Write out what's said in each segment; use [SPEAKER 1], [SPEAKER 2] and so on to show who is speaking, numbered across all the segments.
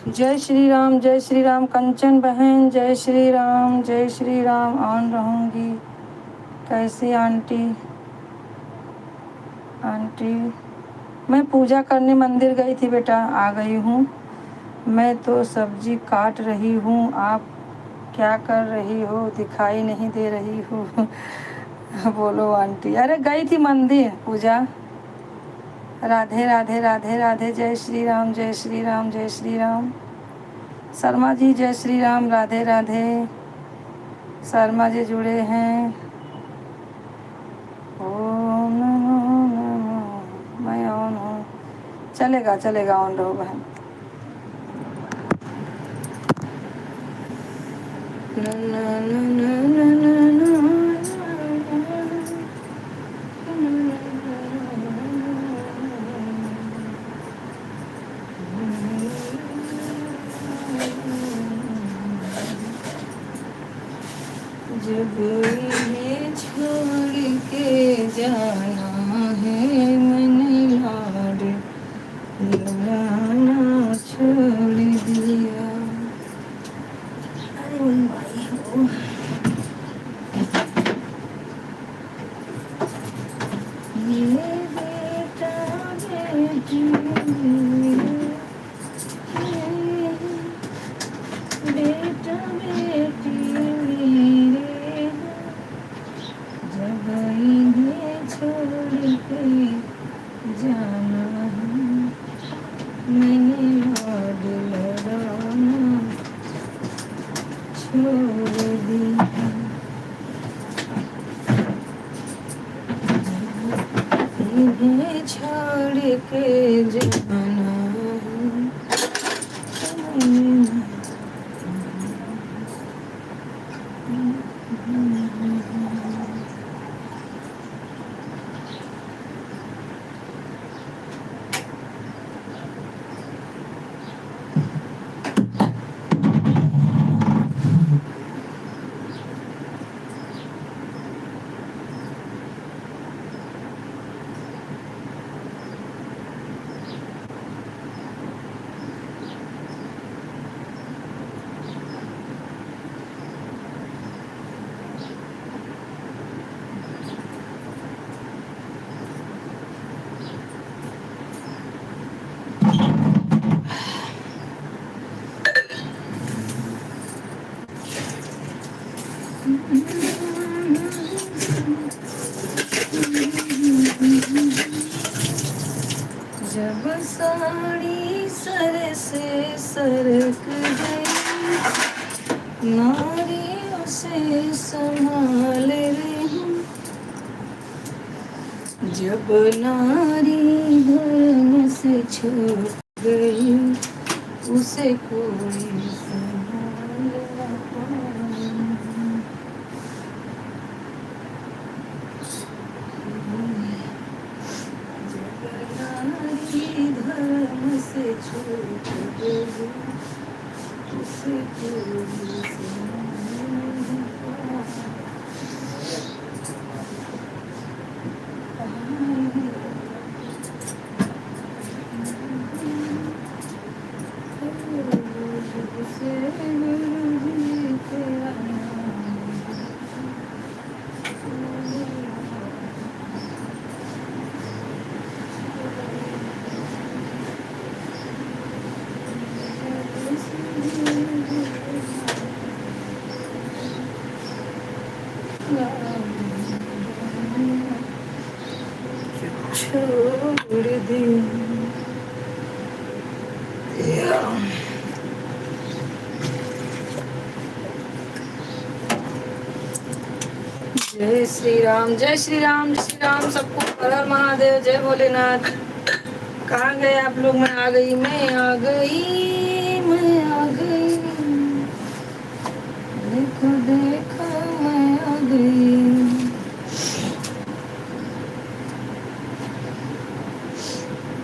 [SPEAKER 1] जय श्री राम कंचन बहन, जय श्री राम। ऑन रहूँगी। कैसी आंटी? मैं पूजा करने मंदिर गई थी बेटा, आ गई हूँ। मैं तो सब्जी काट रही हूँ, आप क्या कर रही हो? दिखाई नहीं दे रही हो। बोलो आंटी। अरे गई थी मंदिर पूजा। राधे राधे राधे राधे। जय श्री राम जय श्री राम जय श्री राम। शर्मा जी जय श्री राम, राधे राधे। शर्मा जी जुड़े हैं। ओम नमो नमो। मैं ऑन हूँ। चलेगा ऑन रहो बहन। जब इन्हें छोड़ के जाना है, मैंने लाड लगाना छोड़ दिया। अरे भाई हो। ये बेटा बेटी बेटा बेटी मेरे, जब इन्हें छोड़ के जाना है, मैंने लाड लगाना छोड़ दिया। इन्हें छोड़ के जाना है। जब साड़ी सर से सरक गई, नारी उसे संभाल रही। जब नारी धर्म से छूट गई, उसे कोई संभाल ना पाए। धर्म से छूट गई, उसे कोई संभाल ना पाए। जय श्री राम, जय श्री राम, जय श्री राम। सबको हर हर महादेव, जय भोलेनाथ। कहाँ गए आप लोग? मैं आ गई, मैं आ गई, मैं आ गई। देखो देखो मैं आ गई।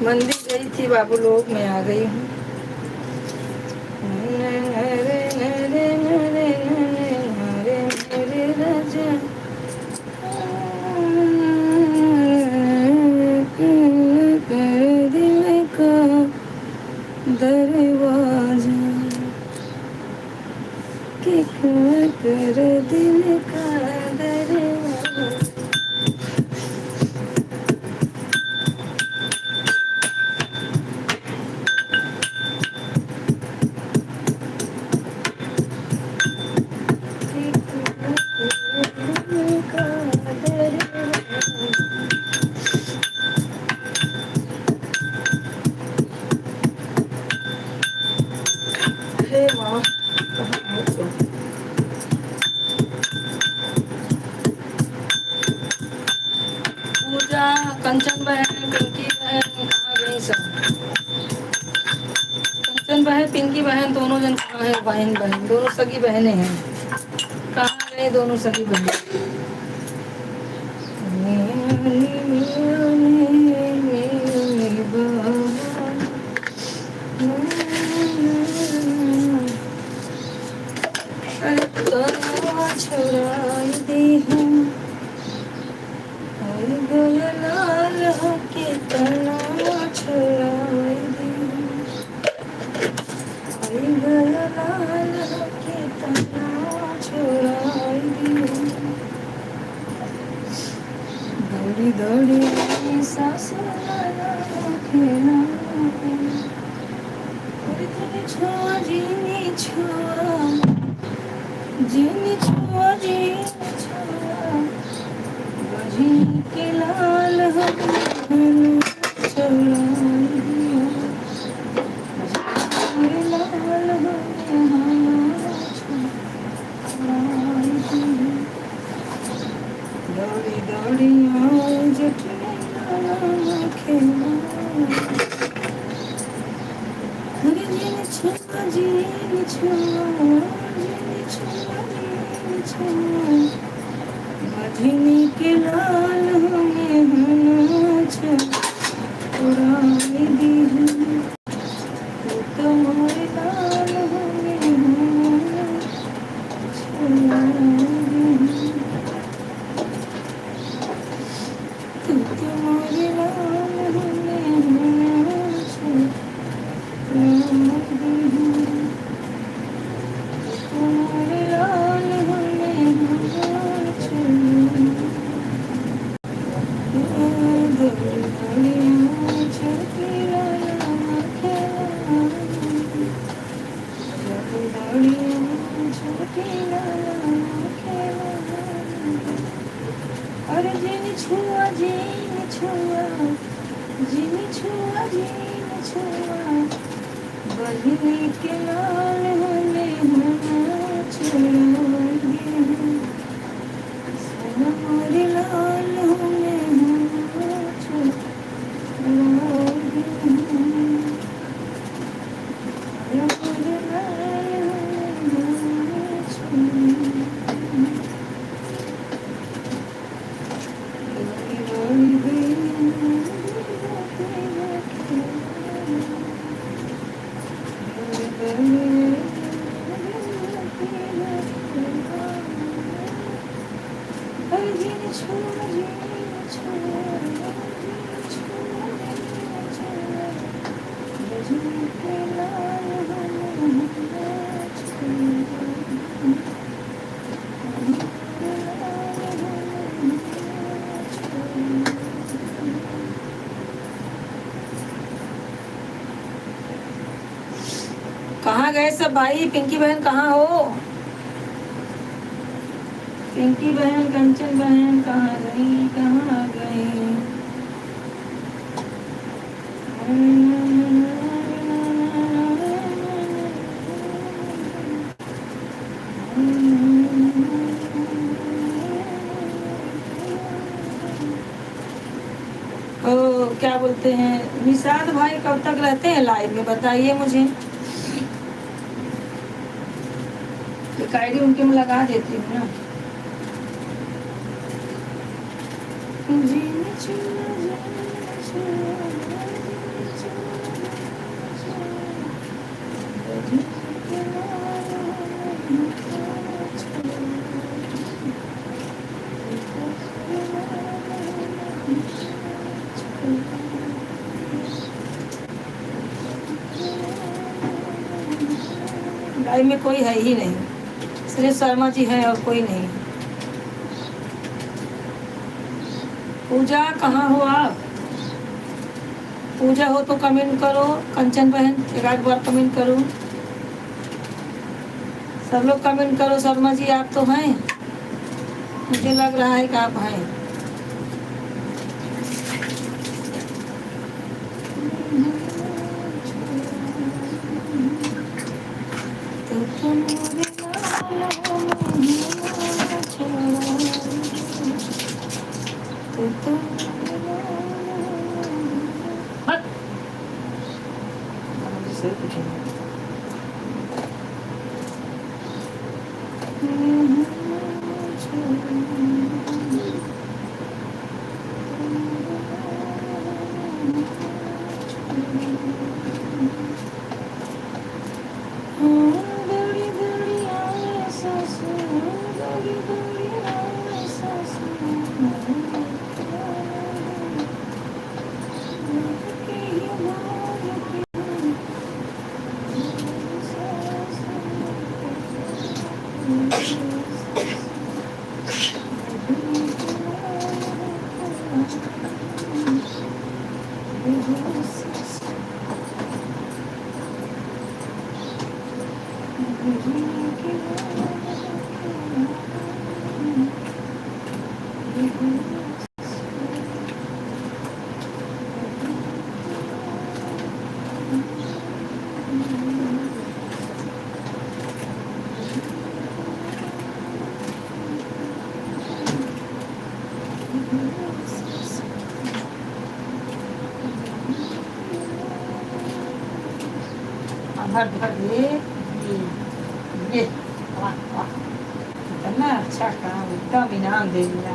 [SPEAKER 1] मंदिर गई थी बाबू लोग, मैं आ गई हूँ। दिल का दरवाजा कर दिल का दरवाजा। हे माँ, पूजा, कंचन बहन, पिंकी बहन कहाँ गई सब? कंचन बहन, पिंकी बहन दोनों जन कहाँ है? बहन बहन दोनों सगी बहनें हैं, कहाँ गए दोनों सगी बहन? छुड़ाई दी हूँ, लाल के तना छुड़ाई दी हूँ, लाल के तना छुड़ाई दी हूँ। दौड़ी दौड़ी सासू खेला, छुआ जीनी छुआ, जीनी छुआ, जीनी छुआ, बजी के लाल हम चला दिया, लाल हम दौड़ी दौड़ी आओ जठने खेला, जीनी छुआ, जीनी छुआ, जीनी छुआ, जीनी छुआ, बजनी के लाल हमें नाच उड़ाई दी है, तुम्हारे लाल हमें नाच उड़ाई दी है, तुम्हारे लाल हमें नाच उड़ाई दी है, तुम्हारे लाल हमें नाच अरे जीनी छुआ, जीनी छुआ, जीनी छुआ, जीनी छुआ, बजनी के लाल हमें नाच उड़ाई दी है, हमारे लाल हमें नाच उड़ाई दी है, हमारे लाल हमें नाच उड़ाई कहाँ गए सब भाई? पिंकी बहन कहाँ हो? पिंकी बहन, कंचन बहन कहाँ गई, कहाँ गई? करते हैं। निषाद भाई कब तक रहते हैं लाइव में बताइए मुझे। एक आईडी उनके में लगा देती हूँ ना। लाइव में कोई है ही नहीं, सिर्फ शर्मा जी हैं और कोई नहीं। पूजा कहाँ हो आप? पूजा हो तो कमेंट करो। कंचन बहन एक आध बार कमेंट करो। सब लोग कमेंट करो। शर्मा जी आप तो हैं, मुझे लग रहा है कि आप हैं। भर भर ये वाह वाह, कितना अच्छा काम, एकदम इनाम दे दिया।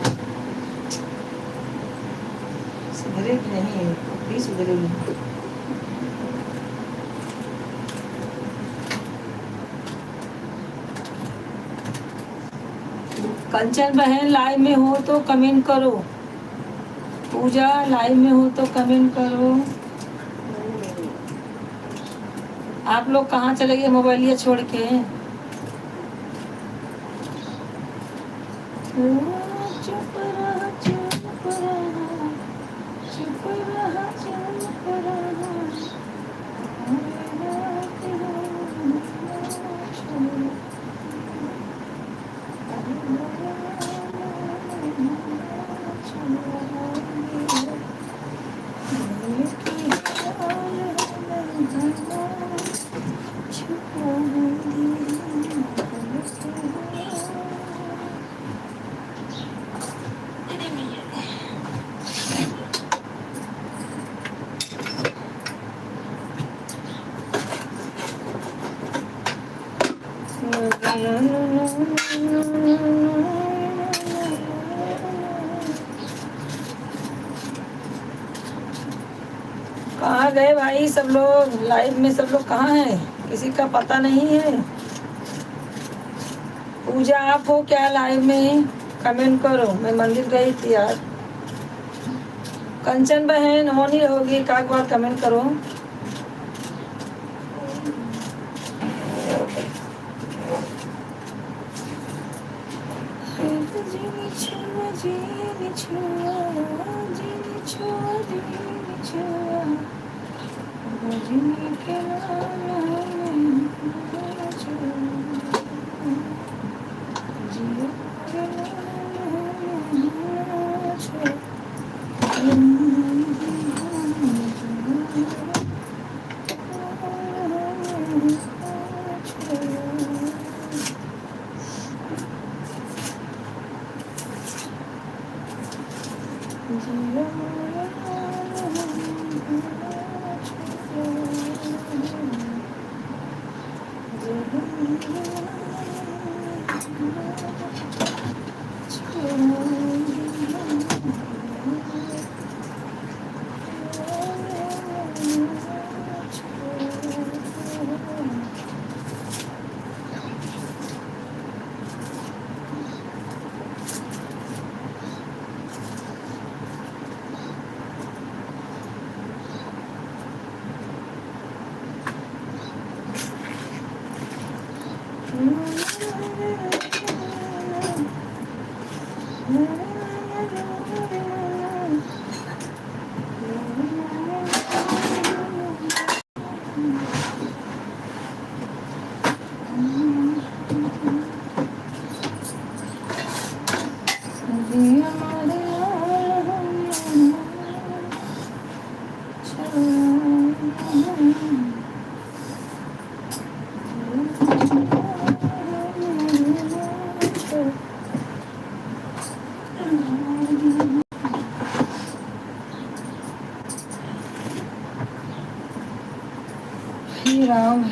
[SPEAKER 1] सुधरेगी नहीं, भी सुधरेगी। कंचन बहन लाइव में हो तो कमेंट करो। पूजा लाइव में हो तो कमेंट करो। आप लोग कहाँ चले गए मोबाइलिया छोड़ के? चुप रहा चुप रहा चुप रहा चुप रहा। कहाँ गए भाई सब लोग? लाइव में सब लोग कहाँ हैं? किसी का पता नहीं है। पूजा आप हो क्या लाइव में? कमेंट करो। मैं मंदिर गई थी यार। कंचन बहन हो नहीं होगी, एक बार कमेंट करो। हे राम।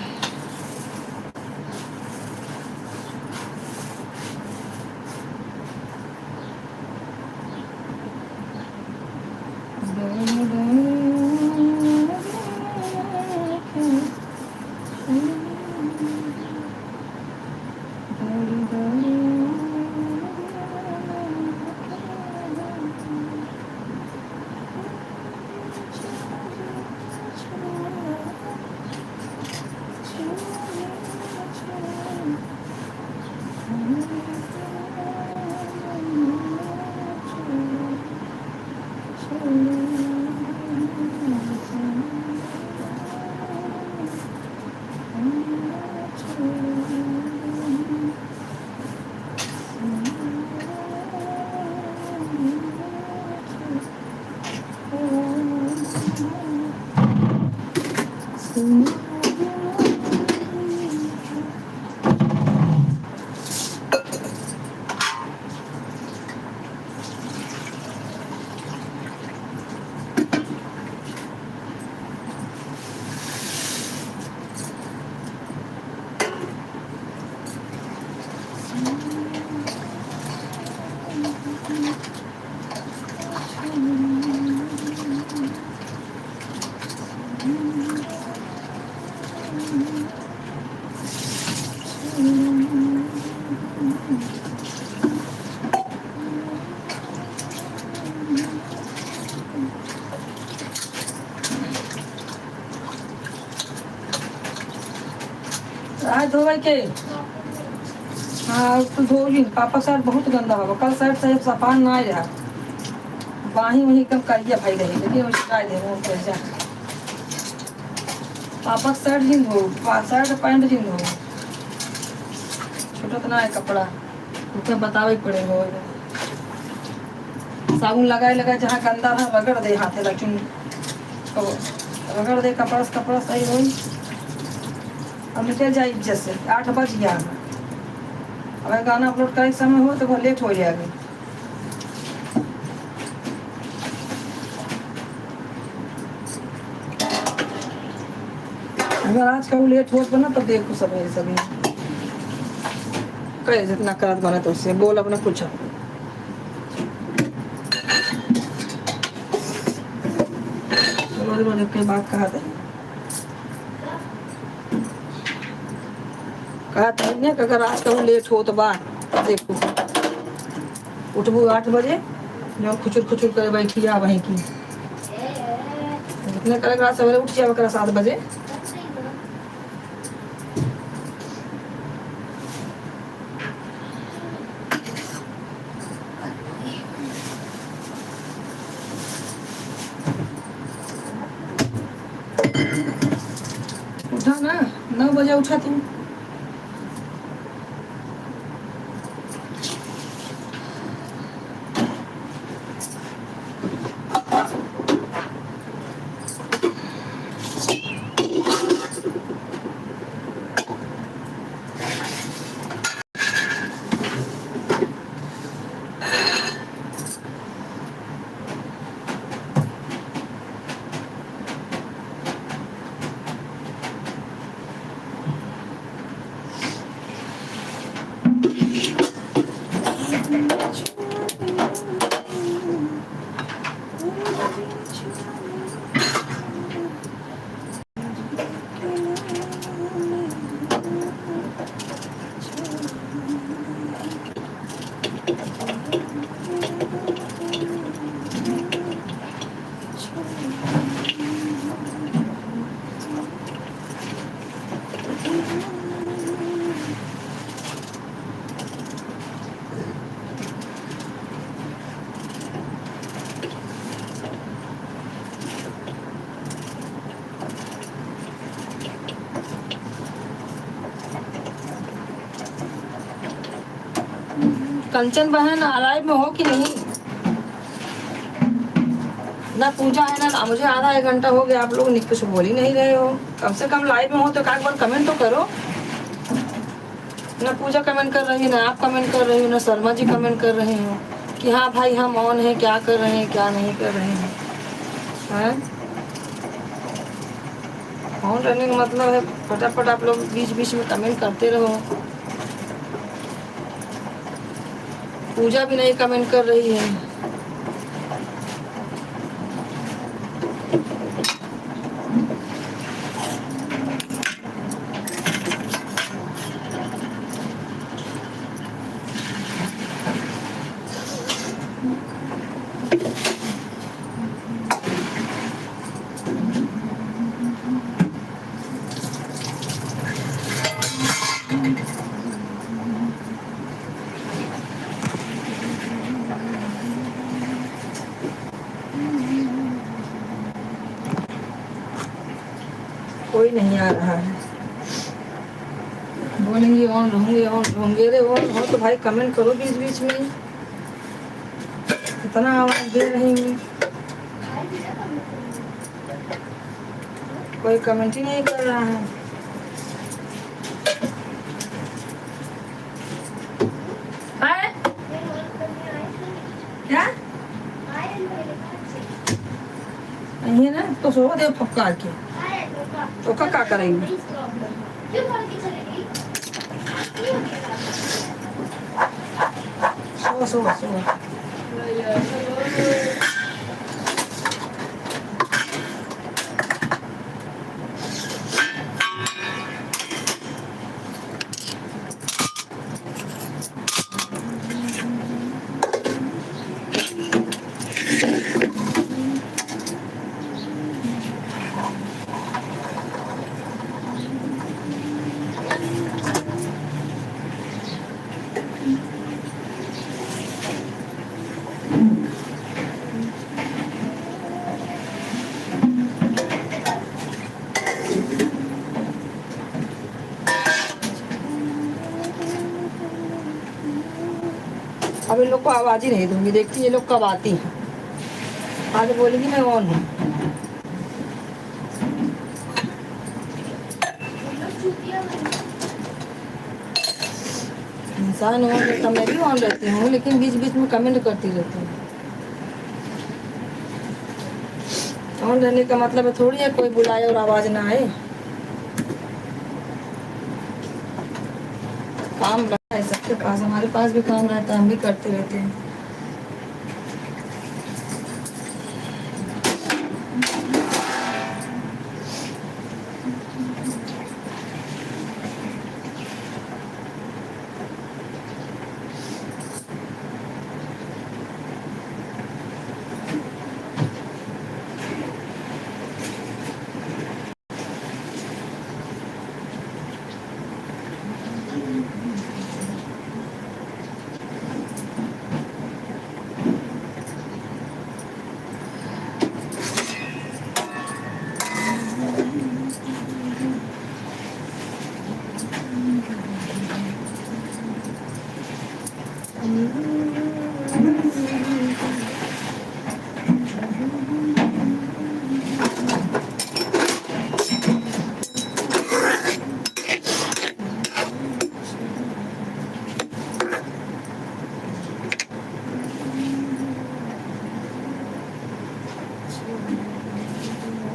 [SPEAKER 1] आज धोवे के हाँ तो धोली पापा शर्ट बहुत गंदा होगा कल शर्ट से सफान ना रहा बाही वही कम करिए भाई रही लेकिन शिकायत है वो पैसा पापा शर्ट जिन हो शर्ट पैंट जिन हो छोटा तो ना है कपड़ा उसे बतावे पड़े हो साबुन लगाए लगाए जहाँ गंदा रहा रगड़ दे हाथे लचुन रगड़ दे कपड़ा कपड़ा सही हो अब निकल जाए इज्जत से 8 बज गया अगर गाना अपलोड करे समय हो तो बहुत लेट हो जाएगा अगर आज का लेट हो बना तो देखो सब है सभी कहे जितना करत बना तो उससे बोल अपना कुछ रोज कोई बात कहा था नहीं अगर आज का लेट हो तो बात देखो उठबू 8 बजे जो खुचुर खुचुर करे बैठी आ वहीं की इतने करेगा सवेरे उठ जाए 7 बजे उठा ना 9 बजे उठा तुम कंचन बहन लाइव में हो कि नहीं ना पूजा है ना मुझे आधा 1 घंटा हो गया आप लोग कुछ बोल ही नहीं रहे हो कम से कम लाइव में हो तो एक बार कमेंट तो करो ना पूजा कमेंट कर रही है ना आप कमेंट कर रही हो ना शर्मा जी कमेंट कर रहे हो कि हाँ भाई हम ऑन है क्या कर रहे हैं क्या नहीं कर रहे हैं ऑन रहने का मतलब है फटाफट आप लोग बीच बीच में कमेंट करते रहो। पूजा भी नहीं कमेंट कर रही है। कोई नहीं आ रहा है। बोलेंगे ऑन रहूंगे ऑन रहूंगे। अरे ऑन हो तो भाई कमेंट करो बीच बीच में। इतना आवाज दे रही हूँ, कोई कमेंट ही नहीं कर रहा है। क्या नहीं है ना तो सो दे पक्का के तो क्या करेंगे। सो सो सो अब इन लोग को आवाज ही नहीं दूंगी। देखती ये लोग कब आती हैं। आज बोलेगी मैं ऑन हूँ। इंसान ऑन रहता, मैं भी ऑन रहती हूँ, लेकिन बीच बीच में कमेंट करती रहती हूँ। ऑन रहने का मतलब है थोड़ी है कोई बुलाए और आवाज ना आए। काम रहता है सबके पास, हमारे पास भी काम रहता है, हम भी करते रहते हैं।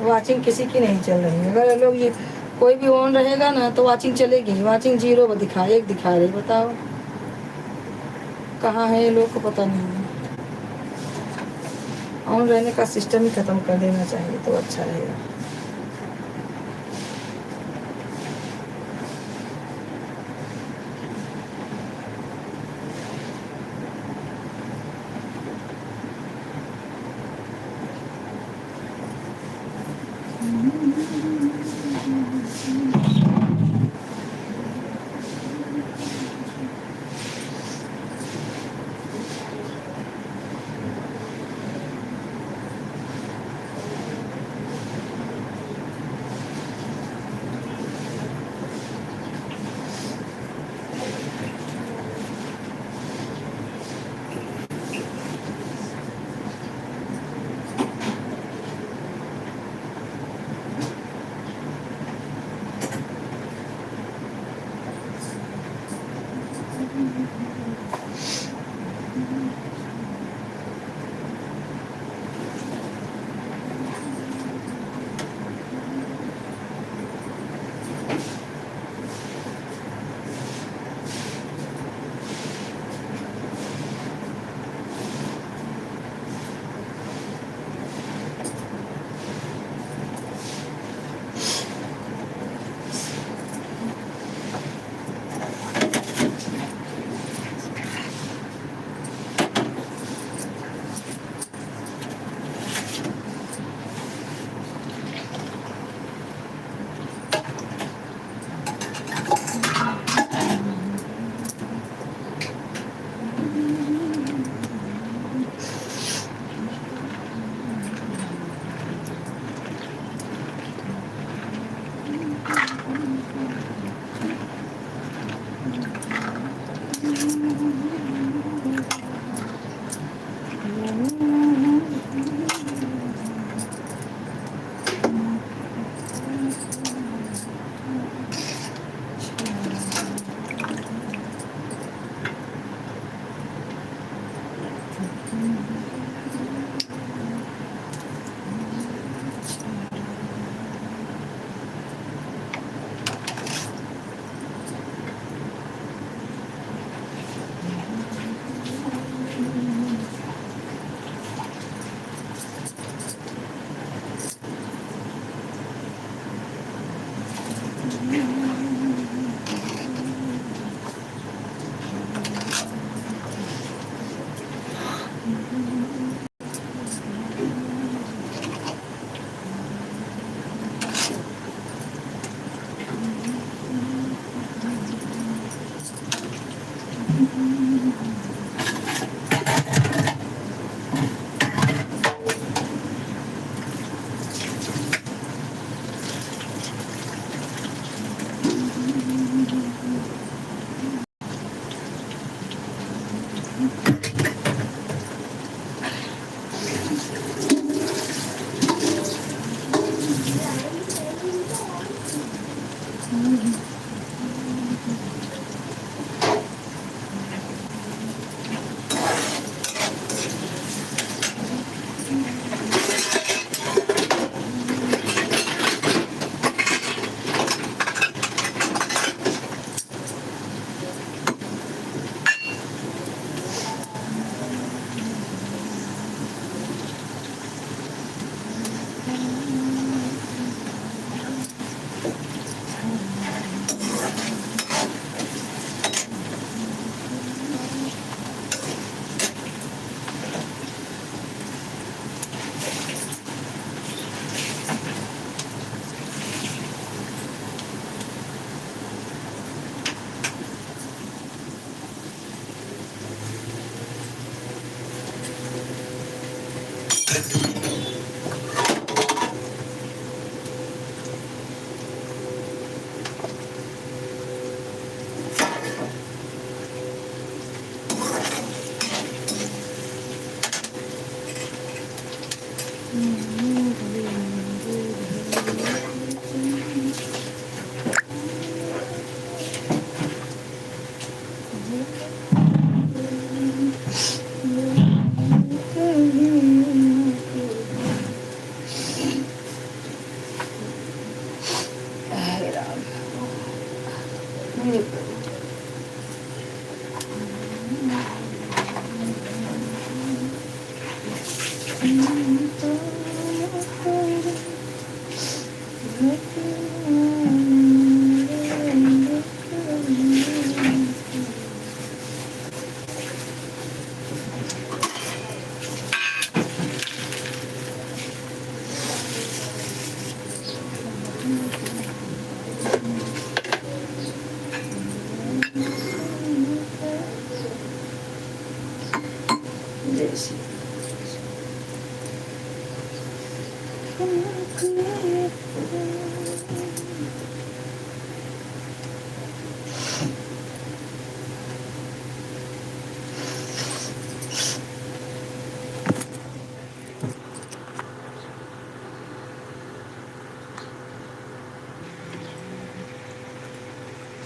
[SPEAKER 1] वाचिंग किसी की नहीं चल रही है। अगर लोग ये कोई भी ऑन रहेगा ना तो वाचिंग चलेगी। वाचिंग 0 दिखा, 1 दिखा रही। बताओ कहाँ है ये लोग को पता नहीं है। ऑन रहने का सिस्टम ही खत्म कर देना चाहिए तो अच्छा रहेगा।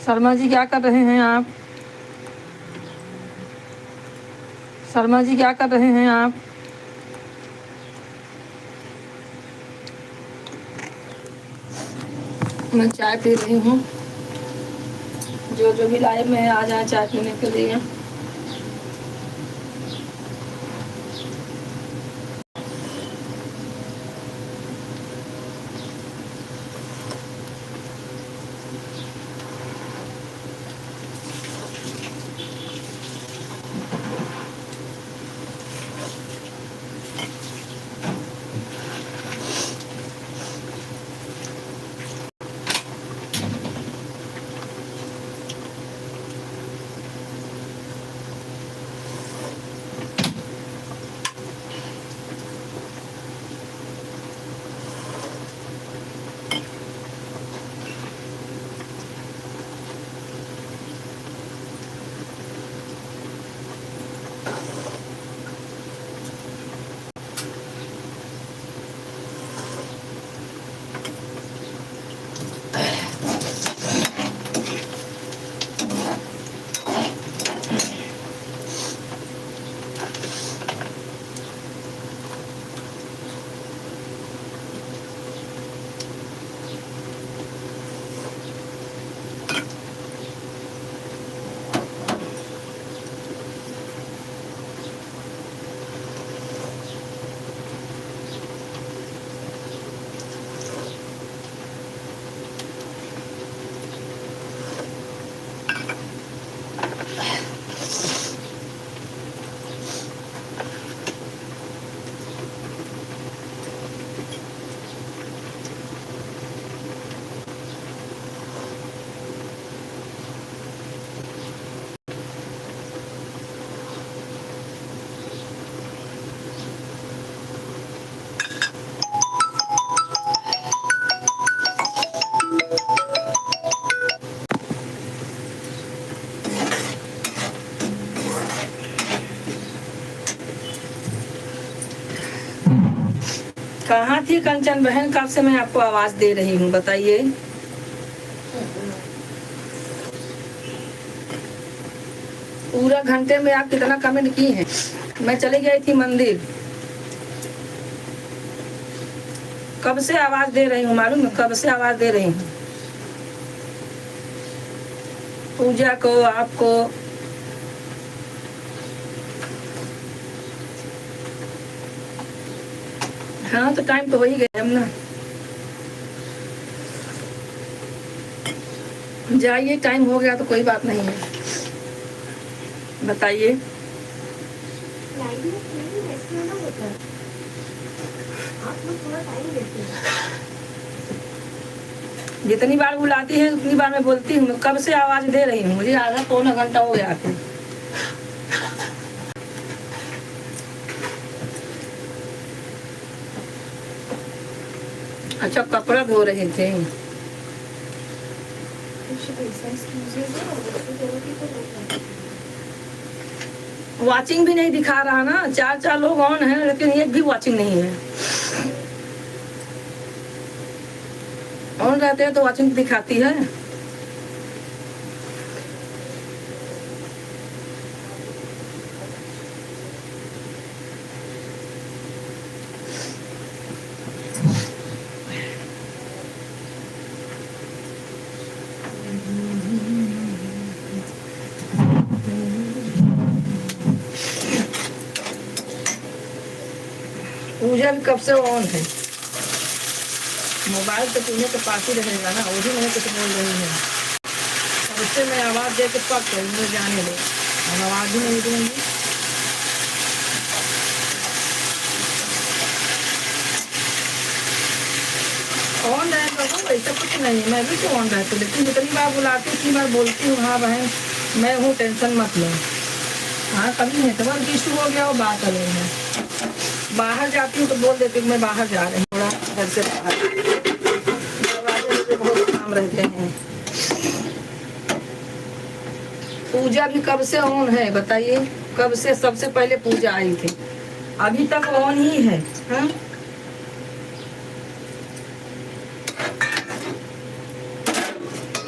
[SPEAKER 1] शर्मा जी क्या कर रहे हैं आप? शर्मा जी क्या कर रहे हैं आप? मैं चाय पी रही हूँ। जो जो भी लाइव में आ जाए चाय पीने के लिए। कहाँ थी कंचन बहन, कब से मैं आपको आवाज दे रही हूँ, बताइए। पूरा घंटे में आप कितना कमेंट की हैं। मैं चली गई थी मंदिर, कब से आवाज दे रही हूँ, मालूम है कब से आवाज दे रही हूँ। पूजा को, आपको, हाँ तो टाइम तो हो ही गया हम ना। जाइए, टाइम हो गया तो कोई बात नहीं है, बताइए। जितनी बार बुलाती है उतनी बार मैं बोलती हूँ, कब से आवाज दे रही हूँ, मुझे आधा पौना घंटा हो गया था। अच्छा, कपड़ा धो रहे थे। वाचिंग भी नहीं दिखा रहा ना, 4 लोग ऑन हैं लेकिन एक भी वाचिंग नहीं है। ऑन रहते हैं तो वाचिंग दिखाती है। पूजा भी कब से ऑन है, मोबाइल तो पूजा के पास ही रहेगा ना, वही मैंने कुछ बोल रही है। अब उससे मैं आवाज दे के पक गई, मुझे जाने दे, हम आवाज ही नहीं दूंगी। ऑन रहेगा वो, ऐसा कुछ नहीं है, मैं भी तो ऑन रहती, लेकिन जितनी बार बुलाती उतनी बार बोलती हूँ हाँ बहन मैं हूँ, टेंशन मत लो। हाँ, कभी नेटवर्क इशू हो गया वो बात अलग है। बाहर जाती हूँ तो बोल देती हूँ मैं बाहर जा रही हूँ, थोड़ा घर से बाहर, दरवाजे से बहुत काम रहते हैं। पूजा भी कब से ऑन है बताइए, कब से, सबसे पहले पूजा आई थी, अभी तक ऑन ही है। हाँ,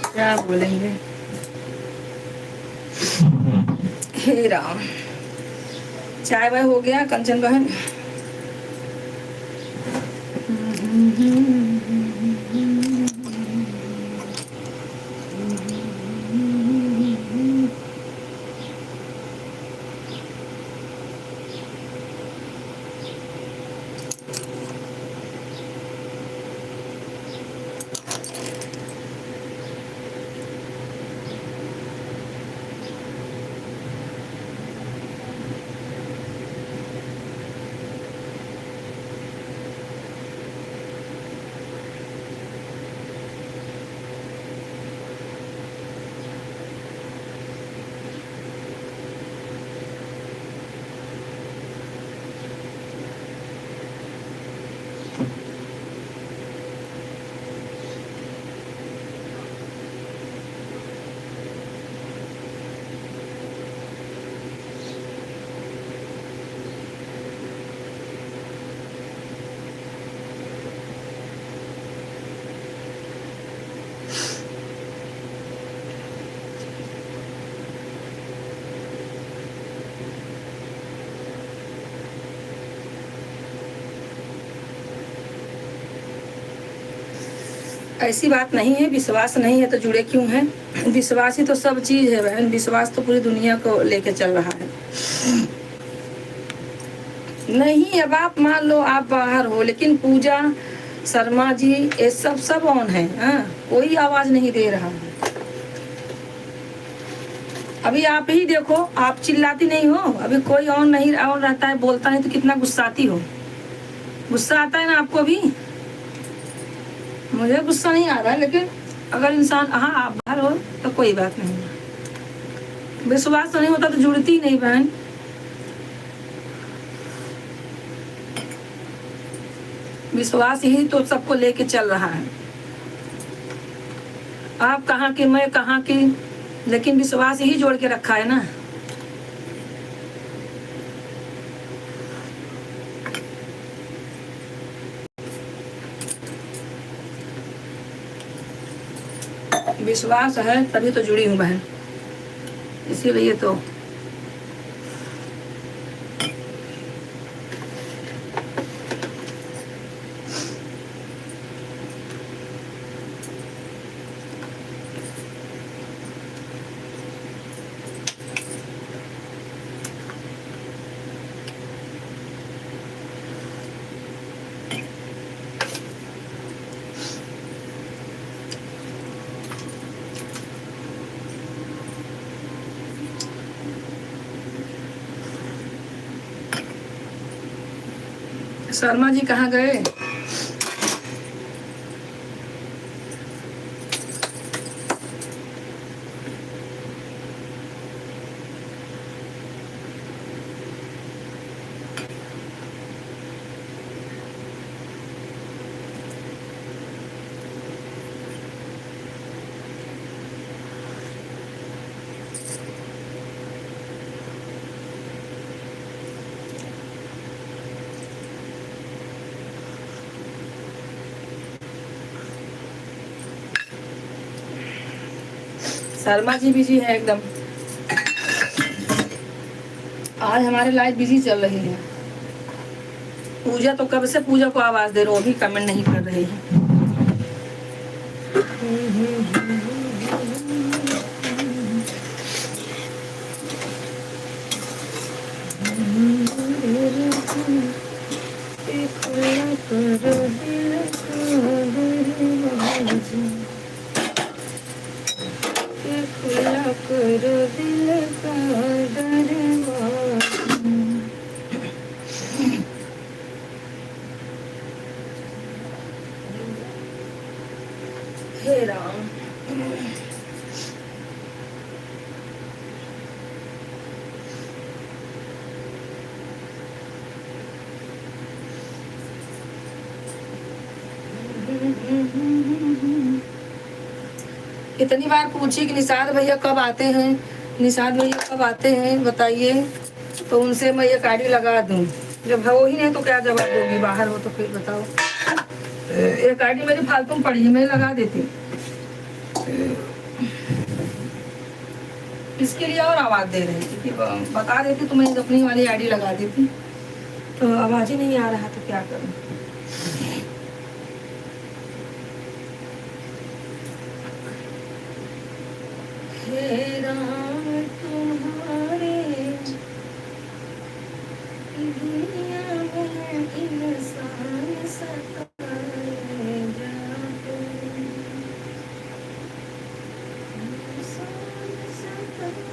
[SPEAKER 1] क्या बोलेंगे। हे राम, चाय वाय हो गया कंचन बहन। ऐसी बात नहीं है, विश्वास नहीं है तो जुड़े क्यों हैं। विश्वास ही तो सब चीज है बहन, विश्वास तो पूरी दुनिया को लेके चल रहा है। नहीं, अब आप मान लो आप बाहर हो, लेकिन पूजा शर्मा जी ये सब ऑन है। हाँ, कोई आवाज नहीं दे रहा है। अभी आप ही देखो, आप चिल्लाती नहीं हो, अभी कोई ऑन नहीं, ऑन रहता है, बोलता नहीं तो कितना गुस्साती हो। गुस्सा आता है ना आपको भी, मुझे गुस्सा नहीं आ रहा है, लेकिन अगर इंसान, हाँ आप बाहर हो तो कोई बात नहीं। विश्वास तो नहीं होता तो जुड़ती नहीं बहन। विश्वास ही तो सबको लेके चल रहा है। आप कहाँ की, मैं कहाँ की, लेकिन विश्वास ही जोड़ के रखा है ना। विश्वास है तभी तो जुड़ी हूँ बहन, इसीलिए तो। शर्मा जी कहाँ गए? शर्मा जी बिजी है एकदम। आज हमारे लाइफ बिजी चल रही है। पूजा तो कब से पूजा को आवाज दे रहा हूँ, अभी कमेंट नहीं कर रही है। हे राम, इतनी बार पूछी कि निषाद भैया कब आते हैं, निषाद भैया कब आते हैं बताइए, तो उनसे मैं ये गाड़ी लगा दूं। जब हो ही नहीं तो क्या जवाब दोगी, बाहर हो तो फिर बताओ। एक गाड़ी मेरी फालतू में पड़ी है, मैं लगा देती, इसके लिए और आवाज दे रही थी कि बता देती तो मैं अपनी वाली आईडी लगा देती, तो आवाज ही नहीं आ रहा तो क्या करूं। हे राम तुम्हारे दुनिया में इंसान सताए जाते, इंसान सताए जाते, इंसान सताए जाते।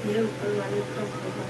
[SPEAKER 1] ये ऊपर वाले का होगा।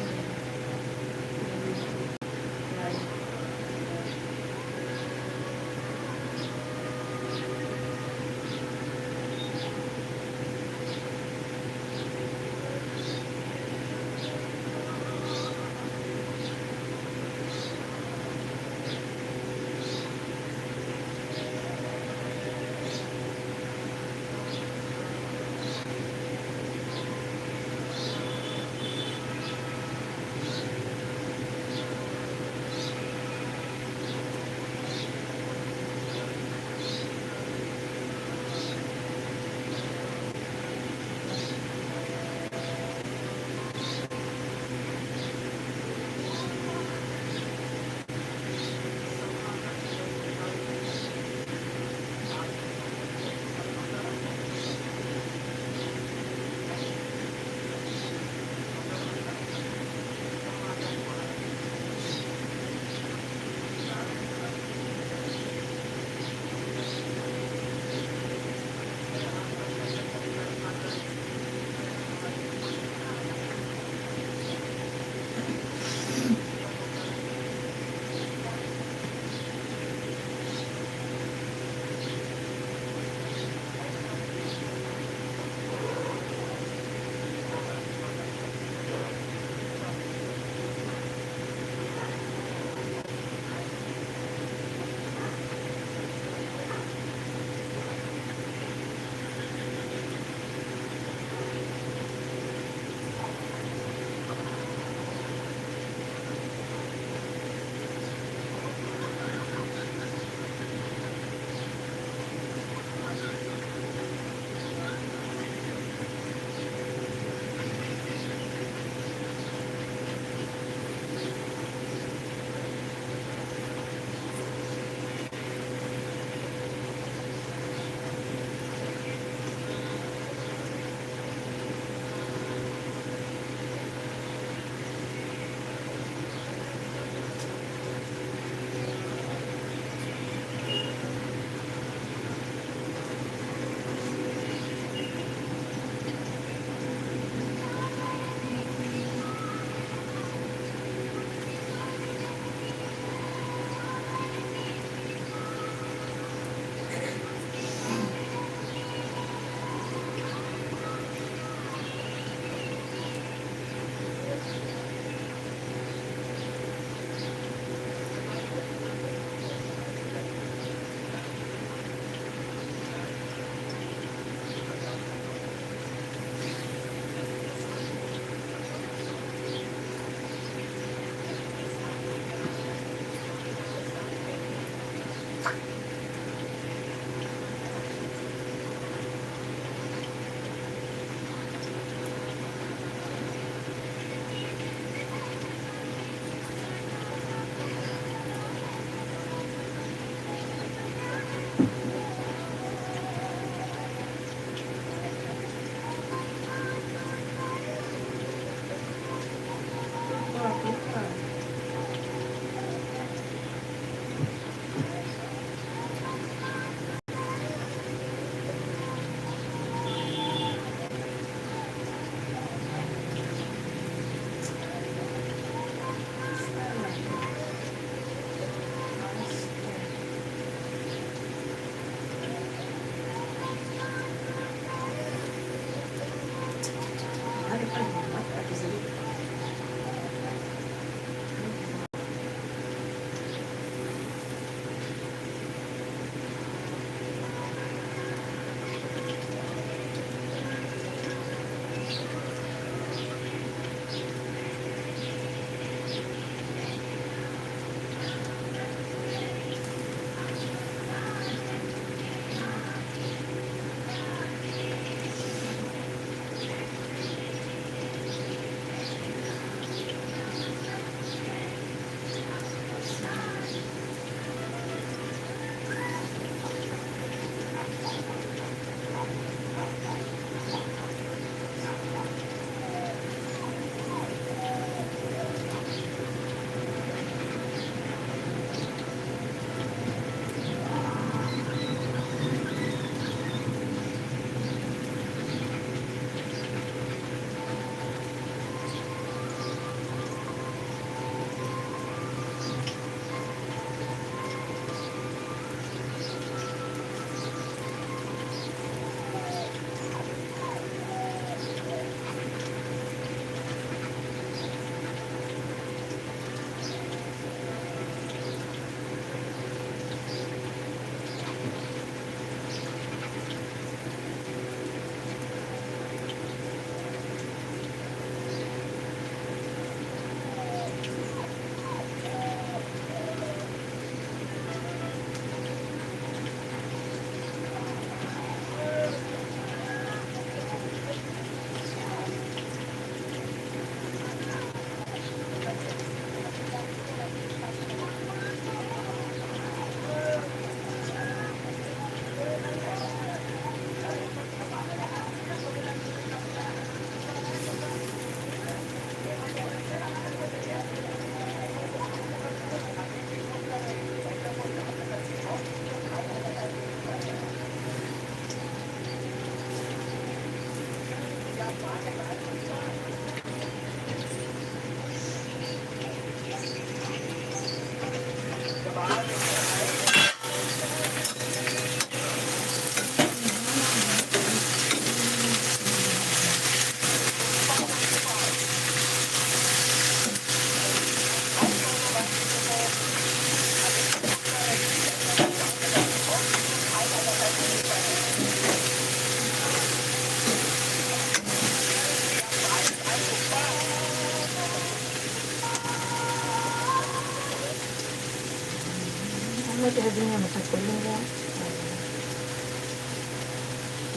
[SPEAKER 2] Tadinha muita coisa, né?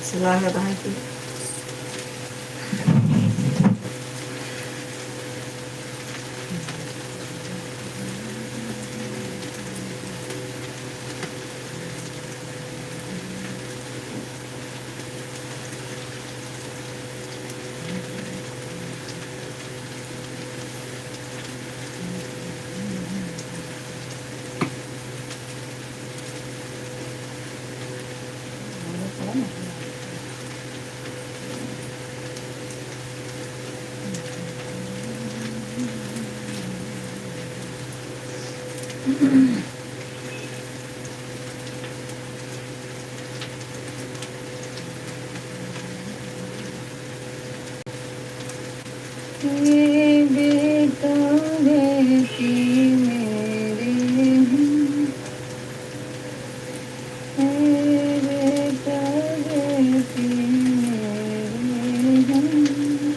[SPEAKER 2] Se larga da aqui.
[SPEAKER 1] ये बेटा बेटी मेरे हैं, ये बेटा बेटी मेरे हैं,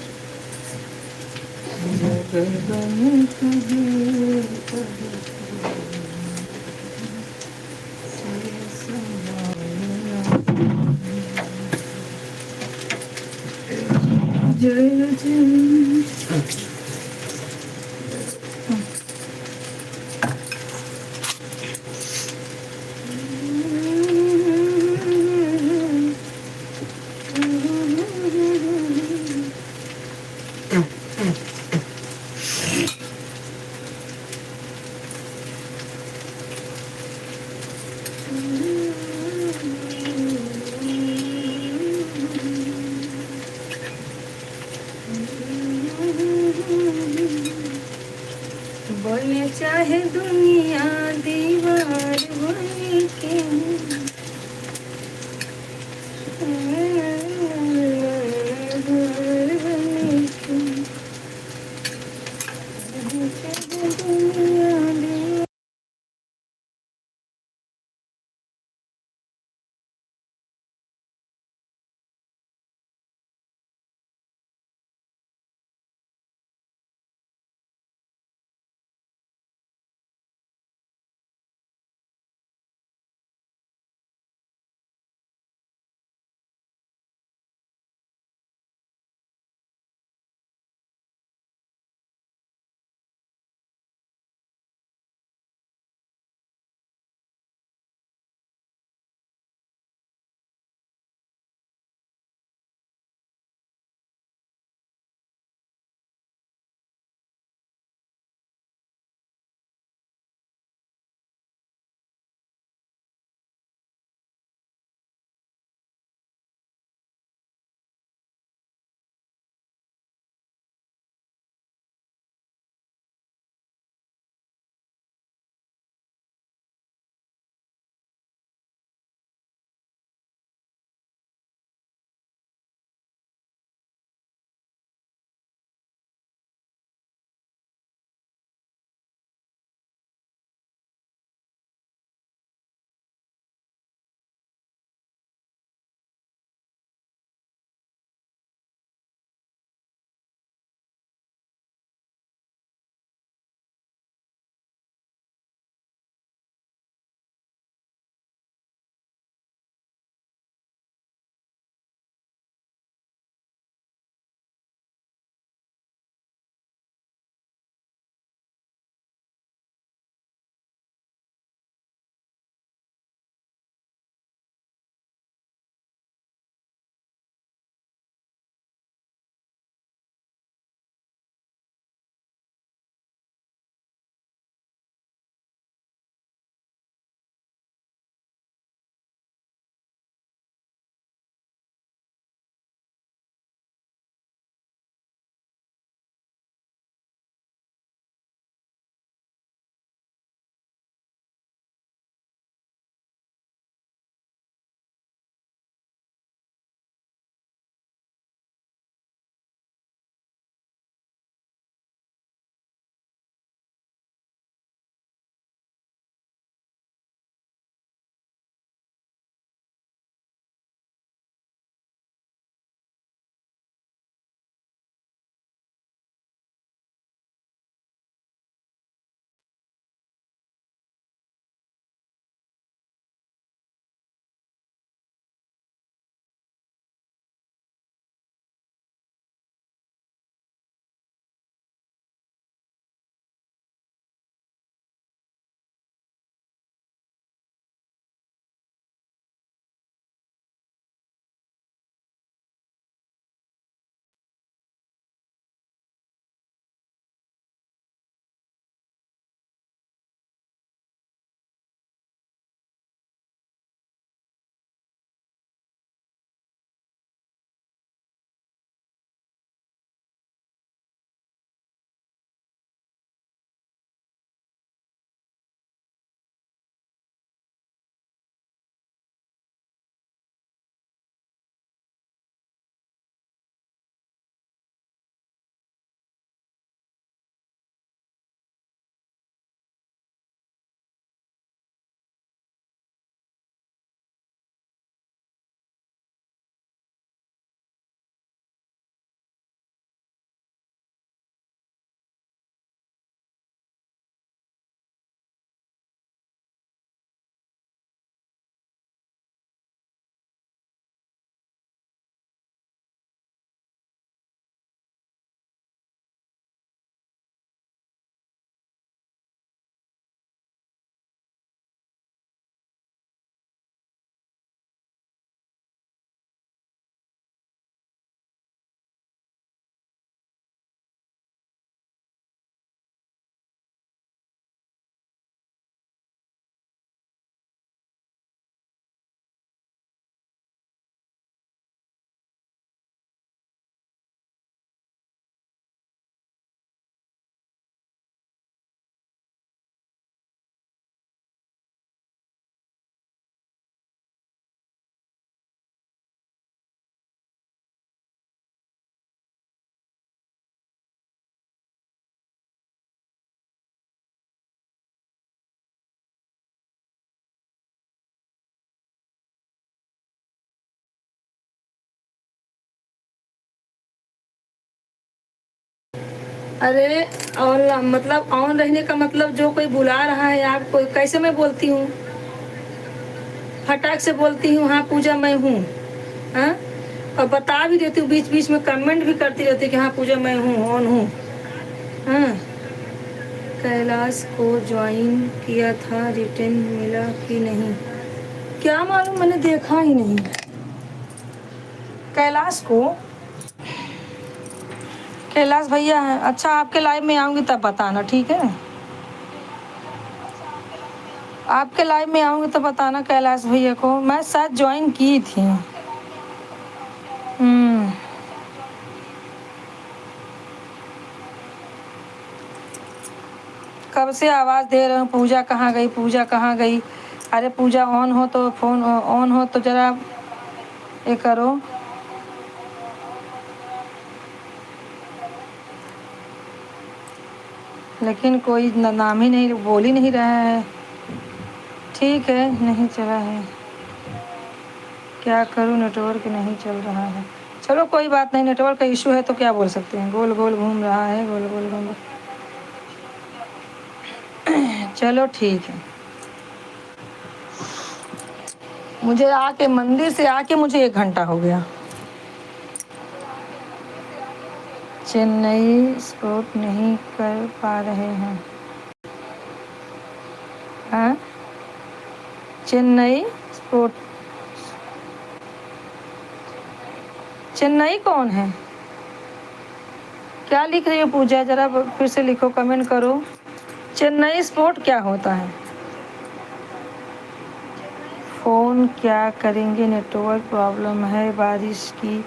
[SPEAKER 1] जगबन कबीर कबीर जय जय बने चाहे दुनिया दीवार बने के अरे ऑन मतलब ऑन रहने का मतलब जो कोई बुला रहा है आपको, कैसे मैं बोलती हूँ, फटाक से बोलती हूँ हाँ पूजा मैं हूँ। हाँ, और बता भी देती हूँ, बीच बीच में कमेंट भी करती रहती हूँ कि हाँ पूजा मैं हूँ, ऑन हूँ। हाँ, कैलाश को ज्वाइन किया था, रिटर्न मिला कि नहीं क्या मालूम, मैंने देखा ही नहीं कैलाश को। कैलाश भैया है, अच्छा आपके लाइव में आऊँगी तब बताना, ठीक है, आपके लाइव में आऊँगी तो बताना कैलाश भैया को। मैं शायद ज्वाइन की थी। कब से आवाज़ दे रहा हूँ पूजा कहाँ गई, पूजा कहाँ गई। अरे पूजा ऑन हो तो फ़ोन ऑन हो तो ज़रा ये करो। लेकिन कोई नाम ही नहीं, बोल ही नहीं रहा है। ठीक है, नहीं चला है, क्या करूँ, नेटवर्क नहीं चल रहा है। चलो कोई बात नहीं, नेटवर्क का इशू है तो क्या बोल सकते हैं, गोल गोल घूम रहा है, गोल गोल घूम। चलो ठीक है, मुझे आके मंदिर से आके मुझे 1 घंटा हो गया। चेन्नई स्पोर्ट नहीं कर पा रहे हैं। हाँ, चेन्नई स्पोर्ट, चेन्नई कौन है, क्या लिख रही हो पूजा, ज़रा फिर से लिखो, कमेंट करो। चेन्नई स्पोर्ट क्या होता है। फ़ोन क्या करेंगे, नेटवर्क प्रॉब्लम है, बारिश की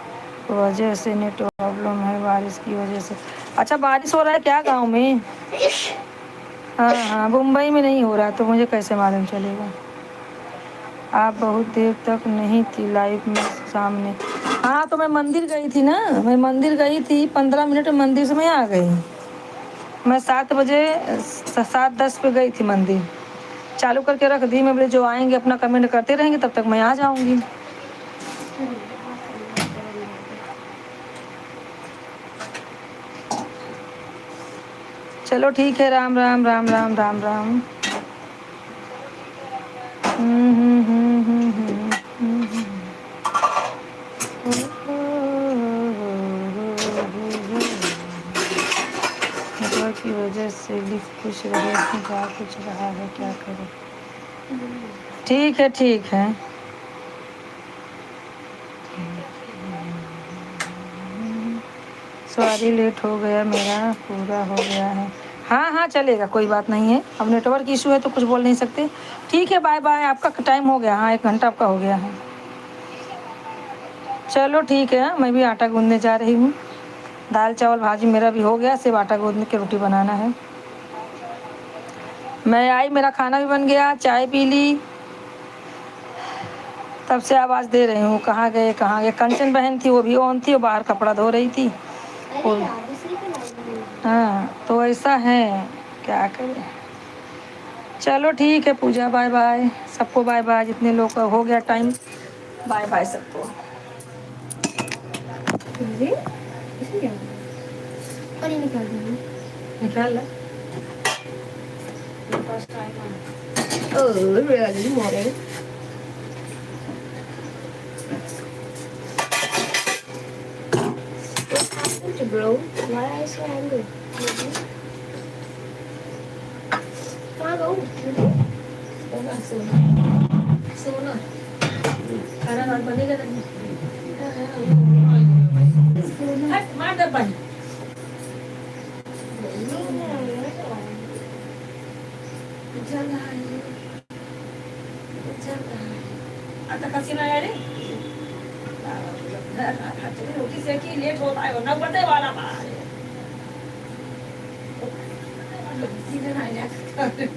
[SPEAKER 1] वजह से नेट प्रॉब्लम है, बारिश की वजह से। अच्छा बारिश हो रहा है क्या गांव में। हाँ हाँ, मुंबई में नहीं हो रहा तो मुझे कैसे मालूम चलेगा। आप बहुत देर तक नहीं थी लाइव में सामने। हाँ तो मैं मंदिर गई थी ना, मैं मंदिर गई थी, 15 मिनट में मंदिर से मैं आ गई। मैं 7 बजे 7:10 पे गई थी मंदिर, चालू करके रख दी। मैं बोले जो आएंगे अपना कमेंट करते रहेंगे तब तक मैं आ जाऊंगी। चलो ठीक है, राम राम राम राम राम राम। नेटवर्क की वजह से लिख कुछ रहे हैं, जा कुछ रहा है, क्या करें। ठीक है ठीक है। सॉरी लेट हो गया, मेरा पूरा हो गया है। हाँ हाँ चलेगा, कोई बात नहीं है, अब नेटवर्क इशू है तो कुछ बोल नहीं सकते। ठीक है, बाय बाय, आपका टाइम हो गया। हाँ 1 घंटा आपका हो गया है। चलो ठीक है, मैं भी आटा गूंदने जा रही हूँ। दाल चावल भाजी मेरा भी हो गया, सिर्फ आटा गूंद के रोटी बनाना है। मैं आई, मेरा खाना भी बन गया, चाय पी ली, तब से आवाज़ दे रही हूँ कहाँ गए कहाँ गए। कंचन बहन थी, वो भी ऑन थी, वो बाहर कपड़ा धो रही थी। हाँ तो ऐसा है, क्या करें। चलो ठीक है पूजा, बाय बाय सबको, बाय बाय, जितने लोग का हो गया टाइम, बाय बाय सबको। निकाल ला।
[SPEAKER 2] really morning. Bro, why are you so angry? Come on,
[SPEAKER 1] सोना खाना बाद बनेगा नहीं। हट, मार दे भाई। चल रहा है, चल रहा है। आता कसी ना यार, रोटी सेकी, लेट होता है, वरना बर्थडे वाला बाहर है। सीधे ना जाकर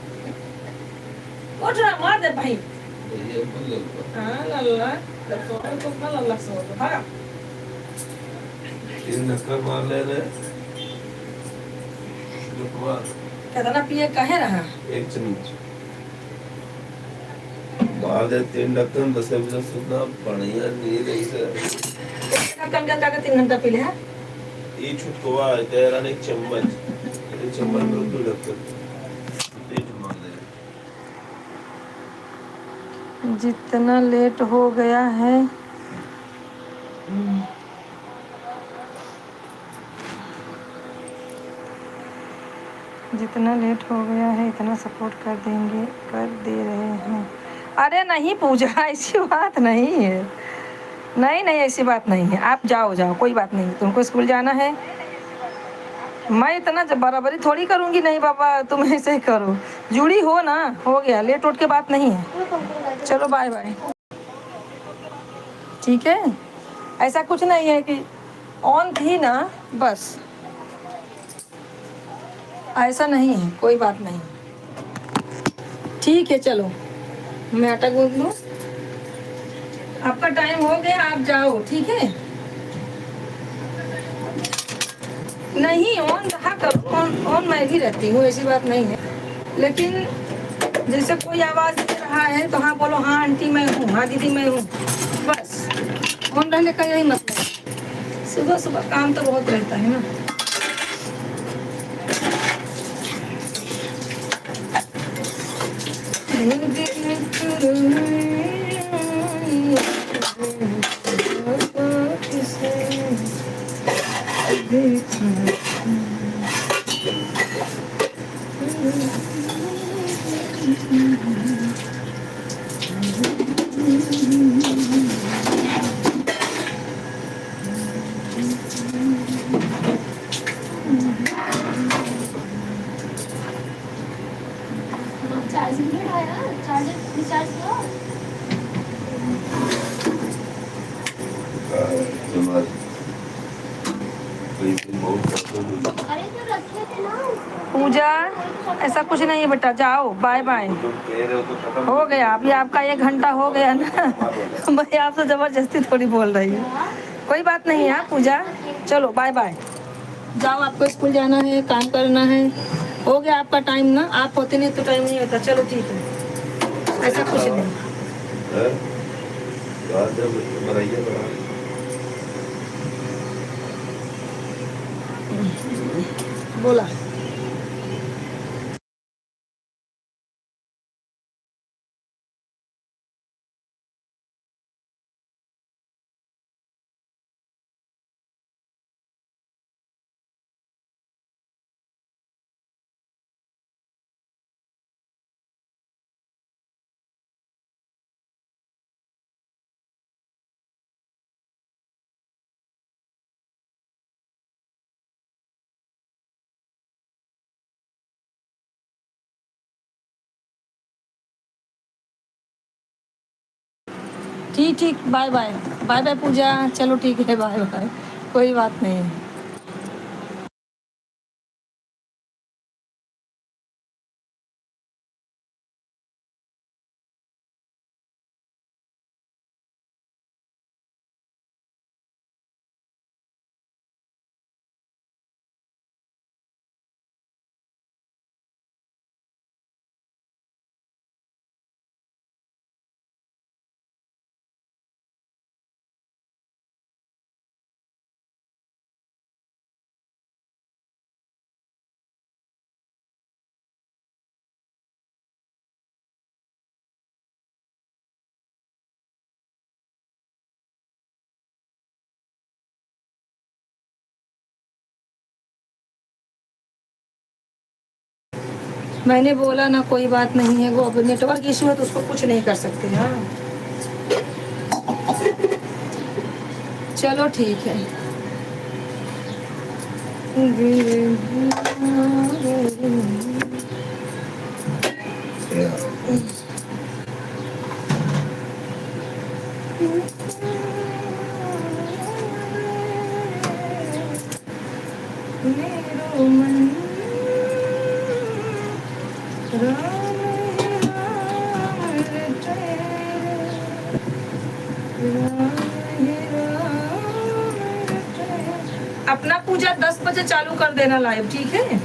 [SPEAKER 1] उठ रहा, मार दे भाई। हाँ लल्ला, लल्ला तो ना लल्ला सो तो भागा।
[SPEAKER 3] ये नक्कर मार ले रहे।
[SPEAKER 1] कितना पिए कहे रहा।
[SPEAKER 3] 1 चम्मच मार दे, 3 ढक्कन, बस अभी तक सुनना बढ़िया नींद ऐसे।
[SPEAKER 1] ढक्कन गंगा का 3 घंटा पी ले है।
[SPEAKER 3] ये छुटकुआ है तेरा एक चम्मच में तू ढक्कन तेज मार दे।
[SPEAKER 1] जितना लेट हो गया है जितना लेट हो गया है इतना सपोर्ट कर देंगे, कर दे रहे हैं। अरे नहीं पूजा, ऐसी बात नहीं है। नहीं नहीं ऐसी बात नहीं है, आप जाओ जाओ, कोई बात नहीं। तुमको स्कूल जाना है, मैं इतना बराबरी थोड़ी करूँगी। नहीं बाबा तुम ऐसे ही करो, जुड़ी हो ना, हो गया। लेट उठ के बात नहीं है। चलो बाय बाय, ठीक है। ऐसा कुछ नहीं है कि ऑन थी ना, बस ऐसा नहीं है, कोई बात नहीं। ठीक है चलो, मैं आटा गूंद लूँ। आपका टाइम हो गया, आप जाओ, ठीक है। नहीं ऑन रहा करो, ऑन मैं भी रहती हूँ, ऐसी बात नहीं है। लेकिन जैसे कोई आवाज़ दे रहा है तो हाँ बोलो, हाँ आंटी मैं हूँ, हाँ दीदी मैं हूँ, बस। ऑन रहने का यही मतलब है। सुबह सुबह काम तो बहुत रहता है ना।
[SPEAKER 2] चार्जिंग नहीं आया, चार्जर रिचार्ज करो। अरे तो रखे थे ना
[SPEAKER 1] पूजा ऐसा कुछ नहीं है बेटा, जाओ बाय बाय। हो गया अभी आपका 1 घंटा हो गया ना। मैं आपसे ज़बरदस्ती थोड़ी बोल रही हूँ, कोई बात नहीं है पूजा। चलो बाय बाय, जाओ, आपको स्कूल जाना है, काम करना है। हो गया आपका टाइम ना, आप होते नहीं तो टाइम नहीं होता। चलो ठीक है, ऐसा कुछ नहीं। बोला ठीक ठीक, बाय बाय, बाय बाय पूजा। चलो ठीक है, बाय बाय, कोई बात नहीं है। मैंने बोला ना, कोई बात नहीं है। वो अब नेटवर्क इशू है तो उसको कुछ नहीं कर सकते। हाँ चलो ठीक है। अपना पूजा 10 बजे चालू कर देना लाइव, ठीक है।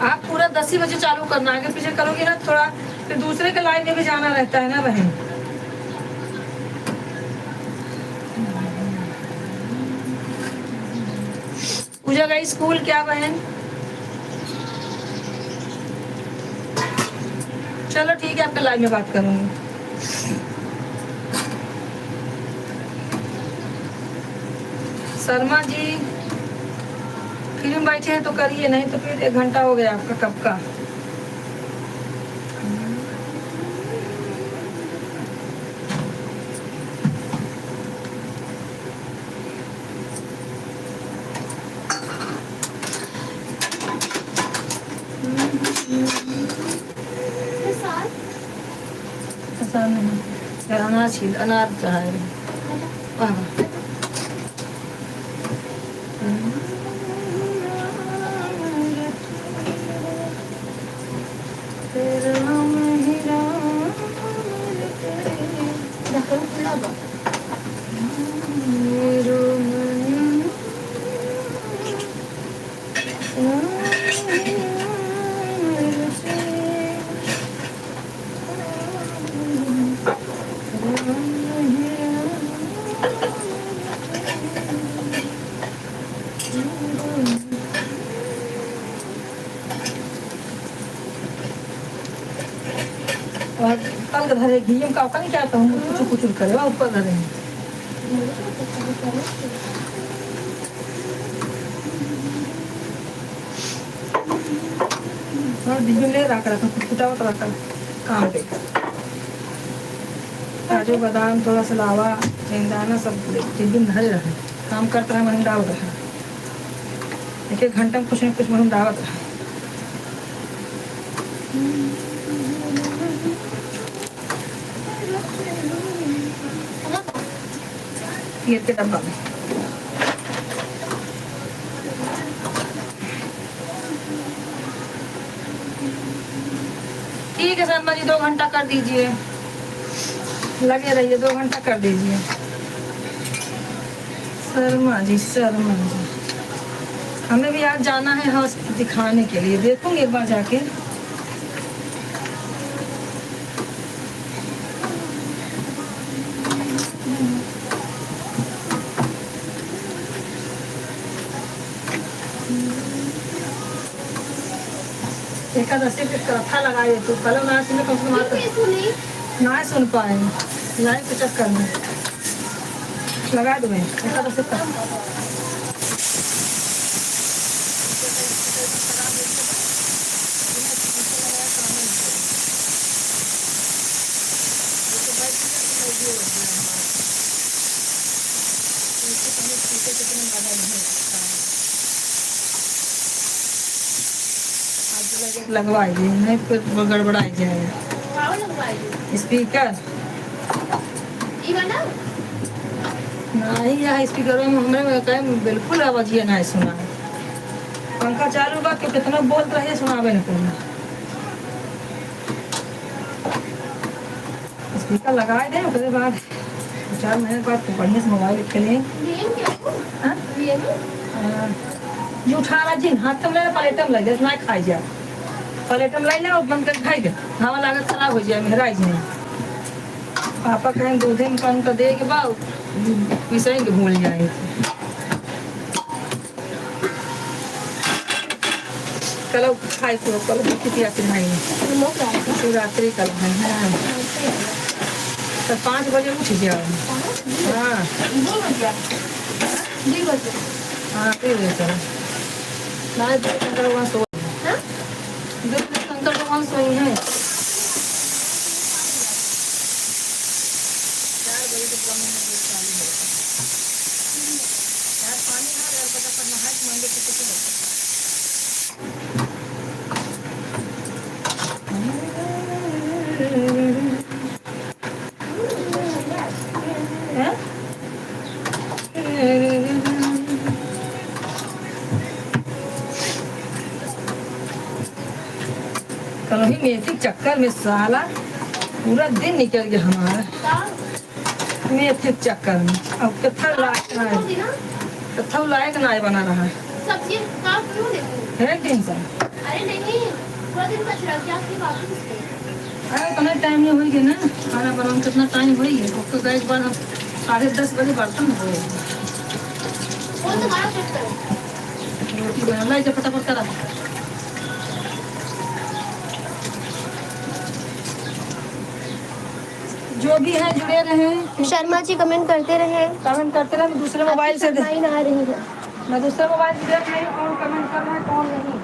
[SPEAKER 1] आप पूरा 10 ही बजे चालू करना, आगे पीछे करोगे ना थोड़ा, फिर दूसरे के लाइव में भी जाना रहता है ना बहन। लगा स्कूल क्या बहन? चलो ठीक है, आपका लाइव में बात करूंगी। शर्मा जी फ्री में बैठे हैं तो करिए, नहीं तो फिर 1 घंटा हो गया आपका कब का। ऐसा नहीं, अनार छील, अनार चढ़ाए। कल का धरे घी का नहीं क्या तो कुछ कुछ करे ऊपर धरे और धीमे ले रखा रखा कुटावत रखा काम पे काजू बादाम थोड़ा सा लावा शेंगदाना सब दिन धरे रहे काम करता है महीन डावत रहा 1-1 घंटा में कुछ न कुछ महीन डावत रहा। ये के डब्बा में ठीक है शर्मा जी 2 घंटा कर दीजिए, लगे रहिए 2 घंटा कर दीजिए। शर्मा जी हमें भी आज जाना है हॉस्पिटल दिखाने के लिए, देखूंगी एक बार जाके। एकादशी के कथा लगाए तो कल ना सुने कम से कम ना सुन पाए लाइव के चक्कर में लगा दो एकादशी का। लगवाइए नहीं फिर गड़बड़ाई जाएगा। स्पीकर नहीं यहाँ स्पीकर में हमारे बिल्कुल आवाज ये नहीं सुना है। पंखा चालू बा कि कितना बोल रही सुनावे न कोई। स्पीकर लगाए दे उसके बाद 4 महीने बाद तो बढ़िया से मोबाइल खेलें। ये 18 दिन हाथ में प्लेटम लगे ना खाई जाए प्लेटम लाई ना बंद कर खाई दे हवा लागत खराब हो जाए मेहराज नहीं। पापा कहें दूधे में कम कर दे के बाद पिसएंगे भूल जाएंगे। कल खाई को कल किती आती भाई शिवरात्रि कल है तो 5 बजे उठ जाओ। हाँ हाँ फिर चलो ना 2 घंटा वहाँ सो 2 घंटा वहाँ सोई है। 4 बजे तो कम चालू है यार पानी ना यार फटाफट नहा के मंदिर के कुछ होता कल ही मेथी चक्कर में साला पूरा दिन निकल गया हमारा मेथी चक्कर में। अब कथा लायक ना बना रहा
[SPEAKER 2] सब्जी काम क्यों देखो
[SPEAKER 1] है टेंशन।
[SPEAKER 2] अरे नहीं पूरा दिन बच रहा क्या आपकी बात है।
[SPEAKER 1] अरे इतना टाइम नहीं होगी ना खाना बनाने कितना टाइम होगी तो गए एक बार हम 10:30 बजे बर्तन हो
[SPEAKER 2] कौन सा गाना चेक करो
[SPEAKER 1] रोटी बना ला, इसे फटाफट करा। जो भी है जुड़े रहें,
[SPEAKER 2] शर्मा जी कमेंट करते रहे।
[SPEAKER 1] कमेंट करते रहे। मैं दूसरे मोबाइल से
[SPEAKER 2] लाइन आ रही है।
[SPEAKER 1] मैं दूसरे मोबाइल से देख रही हूँ कौन कमेंट कर रहा है कौन नहीं।